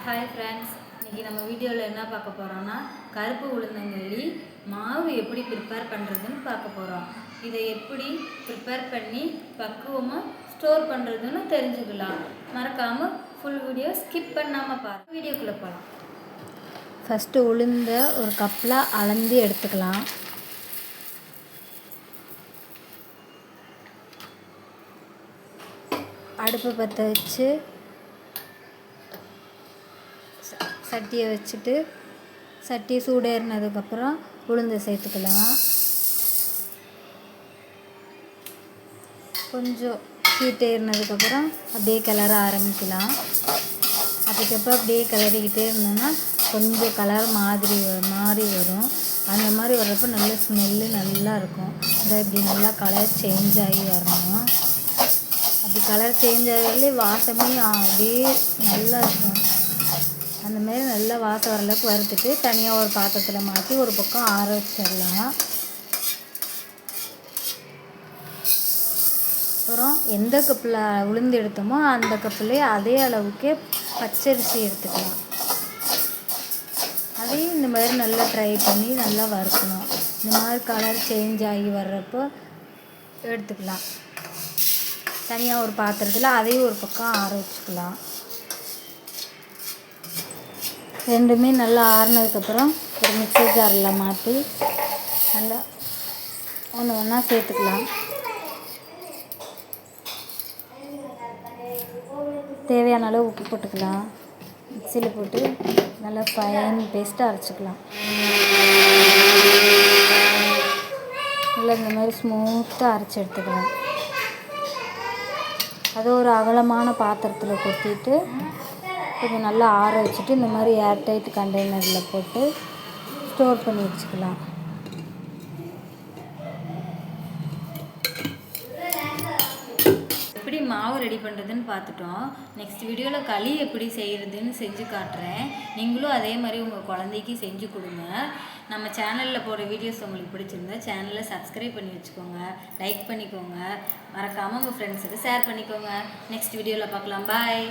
Hi friends, இன்றைக்கி நம்ம வீடியோவில் என்ன பார்க்க போகிறோன்னா கருப்பு உளுந்தங்களி மாவு எப்படி ப்ரிப்பேர் பண்ணுறதுன்னு பார்க்க போகிறோம். இதை எப்படி ப்ரிப்பேர் பண்ணி பக்குவமாக ஸ்டோர் பண்ணுறதுன்னு தெரிஞ்சுக்கலாம். மறக்காமல் ஃபுல் வீடியோ ஸ்கிப் பண்ணாமல் பாருங்கள். வீடியோக்குள்ளே போகலாம். ஃபஸ்ட்டு உளுந்த ஒரு கப்பில் அளந்து எடுத்துக்கலாம். அடுப்பு பற்ற வச்சு சட்டியை வச்சுட்டு சட்டி சூடேறினதுக்கப்புறம் உளுந்தை சேர்த்துக்கலாம். கொஞ்சம் ஹீட் ஏறினதுக்கப்புறம் அப்படியே கிளற ஆரம்பிக்கலாம். அதுக்கப்புறம் அப்படியே கிளறிக்கிட்டே இருந்தோம்னா கொஞ்சம் கலர் மாறி வரும். அந்த மாதிரி வர்றப்போ நல்ல ஸ்மெல்லு நல்லா இருக்கும். அதை இப்படி நல்லா கலர் சேஞ்ச் ஆகி வரணும். அப்படி கலர் சேஞ்ச் ஆகி வாசமே அப்படியே நல்லா இருக்கும். அந்த மாதிரி நல்லா வாசம் வர அளவுக்கு வறுத்துட்டு தனியாக ஒரு பாத்திரத்தில் மாற்றி ஒரு பக்கம் ஆற வச்சிடலாம். அப்புறம் எந்த கப்பில் உளுந்து எடுத்தோமோ அந்த கப்புலேயே அதே அளவுக்கு பச்சரிசி எடுத்துக்கலாம். அதையும் இந்த மாதிரி நல்லா ட்ரை பண்ணி நல்லா வறுக்கணும். இந்த மாதிரி கலர் சேஞ்ச் ஆகி வர்றப்போ எடுத்துக்கலாம். தனியாக ஒரு பாத்திரத்தில் அதையும் ஒரு பக்கம் ஆற வச்சுக்கலாம். ரெண்டுமே நல்லா ஆறினதுக்கப்புறம் ஒரு மிக்ஸி ஜாரில் மாற்றி நல்லா ஒன்றா சேர்த்துக்கலாம். தேவையான அளவு உப்பு போட்டுக்கலாம். மிக்ஸியில் போட்டு நல்லா ஃபைன் பேஸ்ட்டாக அரைச்சிக்கலாம். நல்லா இந்த மாதிரி ஸ்மூத்தாக அரைச்சி எடுத்துக்கலாம். அதை ஒரு அகலமான பாத்திரத்தில் கொட்டிட்டு கொஞ்சம் நல்லா ஆற வச்சுட்டு இந்த மாதிரி ஏர்டைட் கண்டெய்னரில் போட்டு ஸ்டோர் பண்ணி வச்சுக்கலாம். எப்படி மாவு ரெடி பண்ணுறதுன்னு பார்த்துட்டோம். நெக்ஸ்ட் வீடியோவில் களி எப்படி செய்கிறதுன்னு செஞ்சு காட்டுறேன். நீங்களும் அதே மாதிரி உங்கள் குழந்தைக்கு செஞ்சு கொடுங்க. நம்ம சேனலில் போடுற வீடியோஸ் உங்களுக்கு பிடிச்சிருந்தா சேனலை சப்ஸ்கிரைப் பண்ணி வச்சுக்கோங்க, லைக் பண்ணிக்கோங்க, மறக்காமல் உங்கள் ஃப்ரெண்ட்ஸுக்கு ஷேர் பண்ணிக்கோங்க. நெக்ஸ்ட் வீடியோவில் பார்க்கலாம். பாய்.